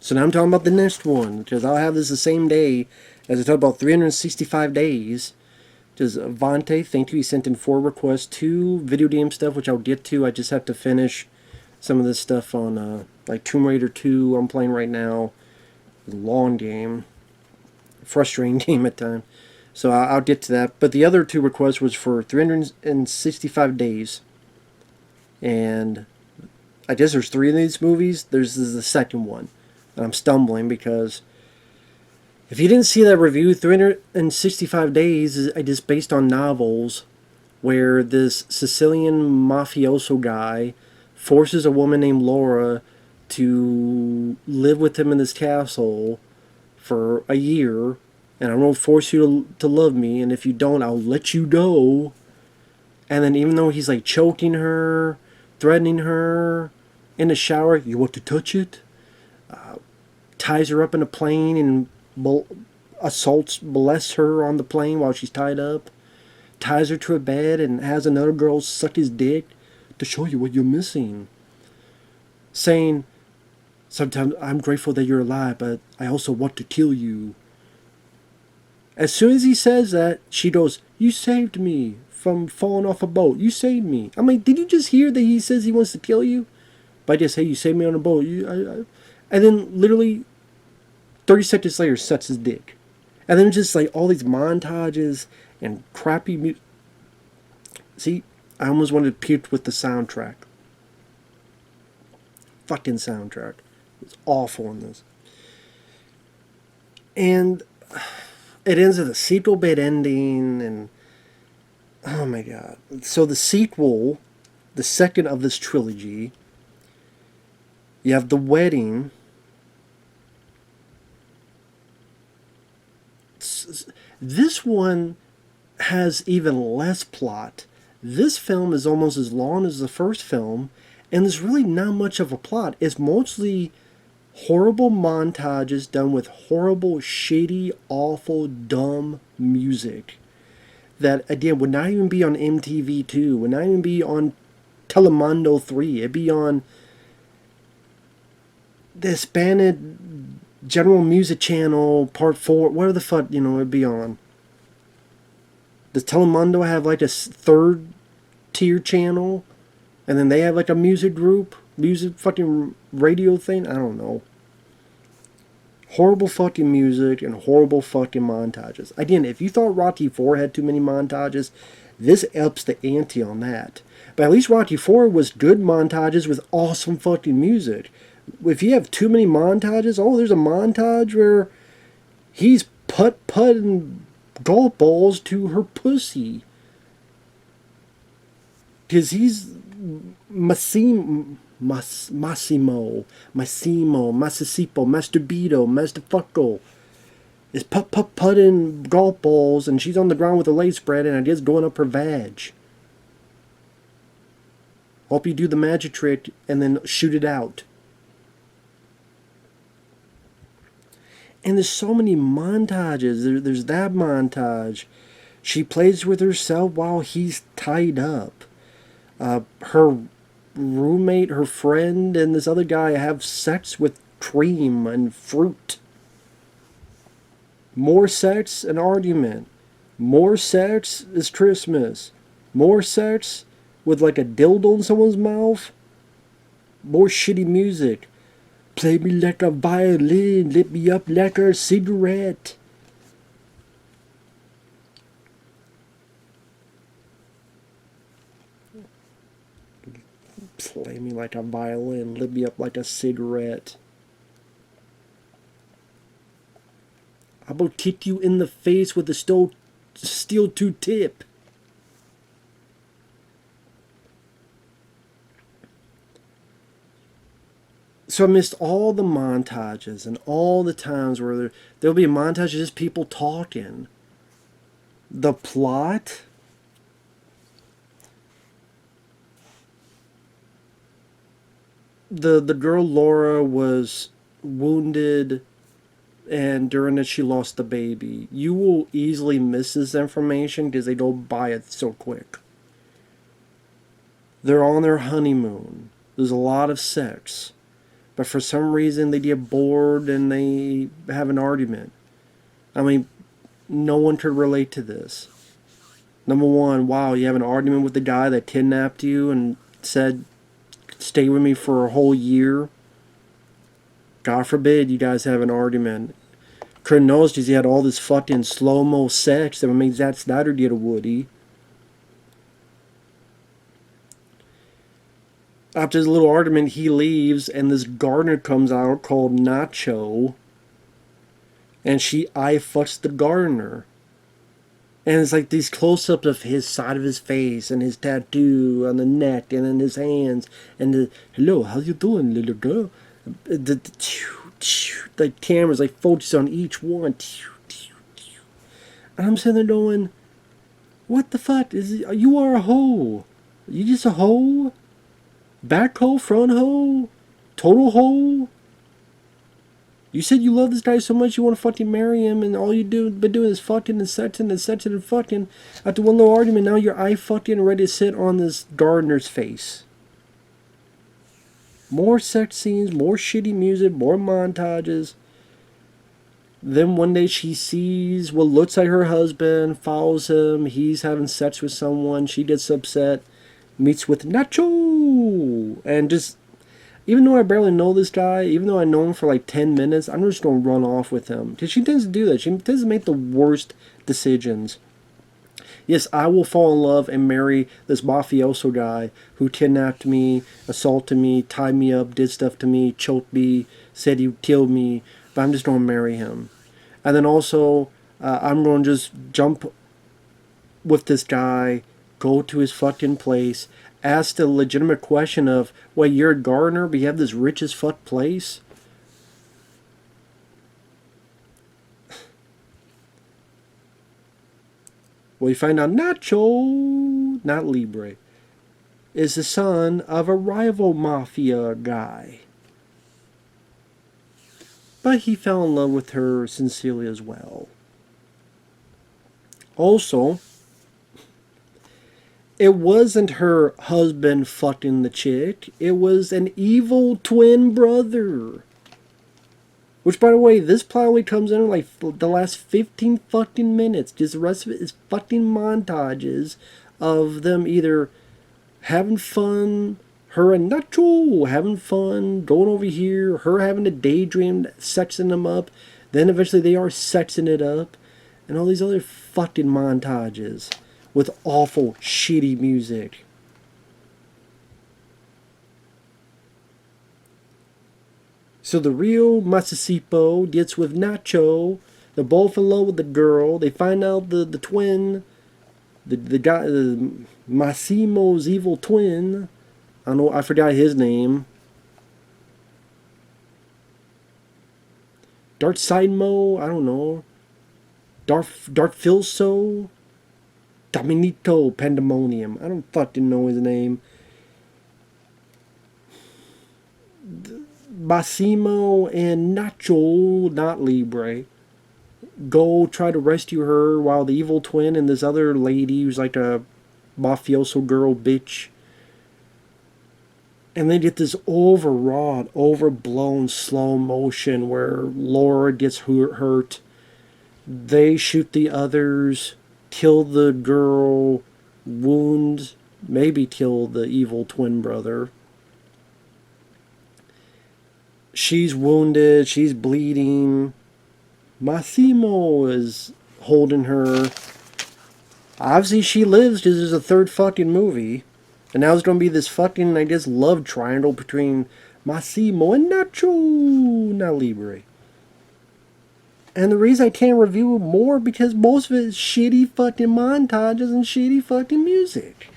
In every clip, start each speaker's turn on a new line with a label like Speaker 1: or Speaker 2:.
Speaker 1: So now I'm talking about the next one, because I'll have this the same day as I talk about 365 days. Just Vonte, thank you. He sent in 4 requests, 2 video game stuff, which I'll get to. I just have to finish some of this stuff on, like Tomb Raider 2 I'm playing right now. Long game. Frustrating game at times. So I'll get to that. But the other 2 requests was for 365 days. And I guess there's 3 of these movies. There's the second one. And I'm stumbling because if you didn't see that review, 365 Days is just based on novels where this Sicilian mafioso guy forces a woman named Laura to live with him in this castle for a year, and I'm going to force you to love me, and if you don't, I'll let you go. And then even though he's like choking her, threatening her in the shower, you want to touch it? Ties her up in a plane and molests her on the plane while she's tied up. Ties her to a bed and has another girl suck his dick to show you what you're missing. Saying, sometimes I'm grateful that you're alive, but I also want to kill you. As soon as he says that, she goes, you saved me from falling off a boat. You saved me. I'm like, did you just hear that he says he wants to kill you? By just, hey, you saved me on a boat. And then literally 30 seconds later sucks his dick. And then just like all these montages and crappy music. See, I almost wanted to puke with the soundtrack. Fucking soundtrack. It's awful in this. And it ends with a sequel bit ending, and oh my god. So the sequel, the second of this trilogy, you have the wedding. This one has even less plot. This film is almost as long as the first film, and there's really not much of a plot. It's mostly horrible montages done with horrible, shady, awful, dumb music that, again, would not even be on MTV2, would not even be on Telemundo 3. It'd be on the Hispanic General Music Channel, Part 4, whatever the fuck, it'd be on. Does Telemundo have like a third tier channel? And then they have like a music group? Music fucking radio thing? I don't know. Horrible fucking music and horrible fucking montages. Again, if you thought Rocky 4 had too many montages, this ups the ante on that. But at least Rocky 4 was good montages with awesome fucking music. If you have too many montages, there's a montage where he's putting golf balls to her pussy. Because he's Massimo, Massimo, Masturbito, Masterfucko is putting golf balls, and she's on the ground with a leg spread, and I guess going up her vag. Hope you do the magic trick and then shoot it out. And there's so many montages. There's that montage. She plays with herself while he's tied up. Her roommate, her friend, and this other guy have sex with cream and fruit. More sex, an argument. More sex is Christmas. More sex with like a dildo in someone's mouth. More shitty music. Play me like a violin, lit me up like a cigarette. Play me like a violin, lit me up like a cigarette. I will kick you in the face with a steel tip. So I missed all the montages and all the times where there'll be a montage of just people talking. The plot? The girl Laura was wounded, and during it she lost the baby. You will easily miss this information because they go by it so quick. They're on their honeymoon. There's a lot of sex. but for some reason they get bored and they have an argument. I mean, no one could relate to this. Number one, wow, you have an argument with the guy that kidnapped you and said, stay with me for a whole year. God forbid you guys have an argument. Couldn't know because he had all this fucking slow-mo sex that would make Zack Snyder get a Woody. After his little argument, he leaves, and this gardener comes out called Nacho, and she eye-fucks the gardener. And it's like these close-ups of his side of his face, and his tattoo on the neck, and in his hands, and the, hello, how you doing, little girl? The cameras like focus on each one. And I'm sitting there going, what the fuck? You are a hoe. You just a hoe? Back hoe, front hoe, total hoe. You said you love this guy so much you want to fucking marry him, and all you been doing is fucking and sexing and sexing and fucking. After one little argument, now you're eye fucking ready to sit on this gardener's face. More sex scenes, more shitty music, more montages. Then one day she sees what looks like her husband, follows him, he's having sex with someone, she gets upset, meets with Nacho, and just, even though I barely know this guy, even though I know him for like 10 minutes, I'm just going to run off with him. Because she tends to do that. She tends to make the worst decisions. Yes, I will fall in love and marry this mafioso guy who kidnapped me, assaulted me, tied me up, did stuff to me, choked me, said he killed me, but I'm just going to marry him. And then also, I'm going to just jump with this guy, go to his fucking place, ask the legitimate question of, well, you're a gardener, but you have this rich as fuck place? Well, you find out Nacho, not Libre, is the son of a rival mafia guy. But he fell in love with her sincerely as well. Also, it wasn't her husband fucking the chick. It was an evil twin brother. Which, by the way, this plot only comes in like the last 15 fucking minutes. Just the rest of it is fucking montages of them either having fun, her and Nacho having fun, going over here, her having a daydream, sexing them up. Then eventually they are sexing it up. And all these other fucking montages with awful, shitty music. So the real Masasipo gets with Nacho. They're both in love with the girl. They find out the twin, the guy, Massimo's evil twin. I forgot his name. Dark Sidemo, I don't know. Dark Filso. Dominito Pandemonium. I don't fucking know his name. Massimo and Nacho, not Libre, go try to rescue her while the evil twin and this other lady who's like a mafioso girl bitch. And they get this overwrought, overblown slow motion where Laura gets hurt. They shoot the others, kill the girl, wound, maybe kill the evil twin brother. She's wounded, she's bleeding. Massimo is holding her. Obviously she lives because there's a third fucking movie. And now there's going to be this fucking, I guess, love triangle between Massimo and Nacho, not Libre. And the reason I can't review more because most of it is shitty fucking montages and shitty fucking music.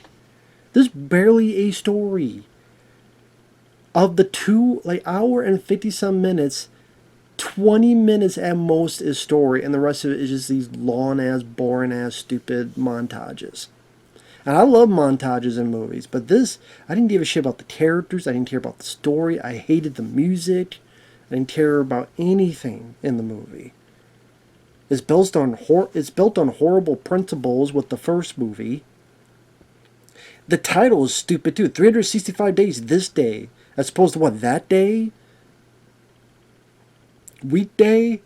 Speaker 1: There's barely a story. Of the hour and 50-some minutes, 20 minutes at most is story, and the rest of it is just these long-ass, boring-ass, stupid montages. And I love montages in movies, but this, I didn't give a shit about the characters, I didn't care about the story, I hated the music, I didn't care about anything in the movie. It's built on horrible principles with the first movie. The title is stupid too, 365 days this day. As opposed to what, that day? Weekday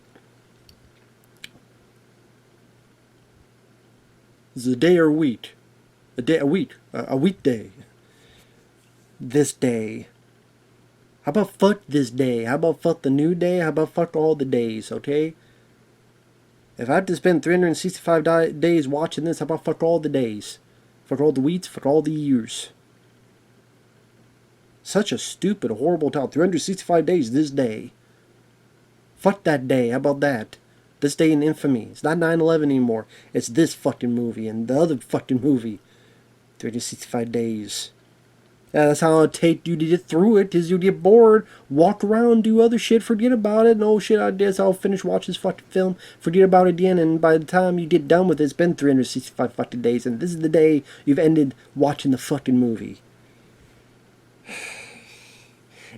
Speaker 1: is a day or a week. A weekday. This day. How about fuck this day? How about fuck the new day? How about fuck all the days, okay? If I have to spend 365 days watching this, how about fuck all the days? Fuck all the weeks, fuck all the years. Such a stupid, horrible title. 365 days this day. Fuck that day. How about that? This day in infamy. It's not 9/11 anymore. It's this fucking movie and the other fucking movie. 365 days. Yeah, that's how it'll take you to get through it, is you get bored, walk around, do other shit, forget about it, and oh shit, I guess I'll finish watching this fucking film, forget about it again, and by the time you get done with it, it's been 365 fucking days, and this is the day you've ended watching the fucking movie.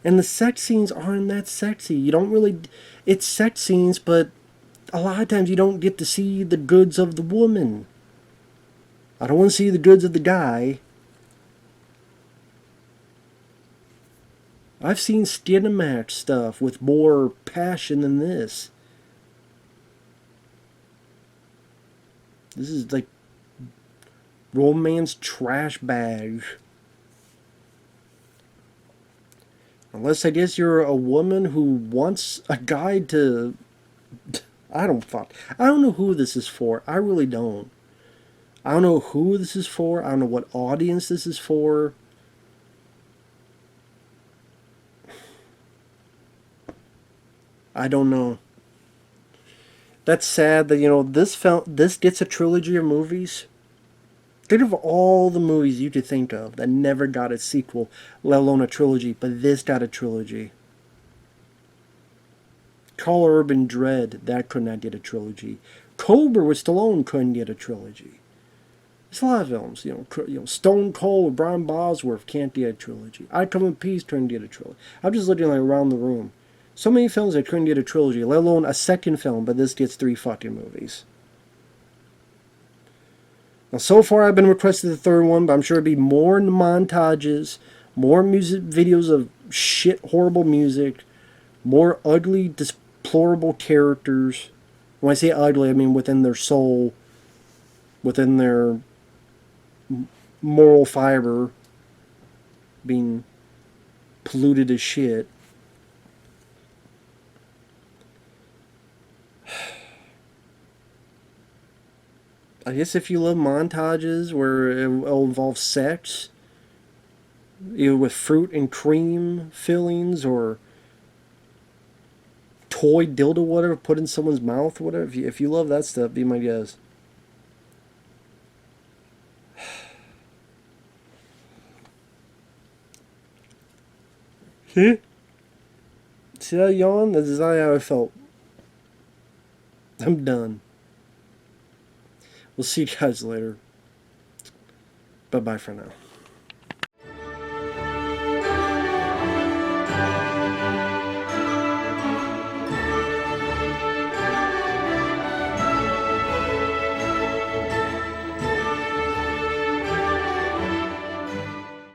Speaker 1: And the sex scenes aren't that sexy. You don't really... It's sex scenes, but a lot of times you don't get to see the goods of the woman. I don't want to see the goods of the guy. I've seen Climax stuff with more passion than this. This is like romance trash bag. Unless I guess you're a woman who wants a guy to... I don't know who this is for. I really don't. I don't know who this is for. I don't know what audience this is for. I don't know. That's sad that, you know, this gets a trilogy of movies. Think of all the movies you could think of that never got a sequel, let alone a trilogy, but this got a trilogy. Call Urban Dread, that could not get a trilogy. Cobra with Stallone couldn't get a trilogy. There's a lot of films, you know, Stone Cold with Brian Bosworth can't get a trilogy. I Come in Peace couldn't get a trilogy. I'm just looking like around the room. So many films that couldn't get a trilogy, let alone a second film, but this gets 3 fucking movies. Now, so far I've been requested the third one, but I'm sure it'll be more montages, more music videos of shit, horrible music, more ugly, deplorable characters. When I say ugly, I mean within their soul, within their moral fiber, being polluted as shit. I guess if you love montages where it'll involve sex, either with fruit and cream fillings or toy dildo, whatever, put in someone's mouth, whatever. If you love that stuff, be my guest. See? See that yawn? That's exactly how I felt. I'm done. We'll see you guys later. Bye-bye for now.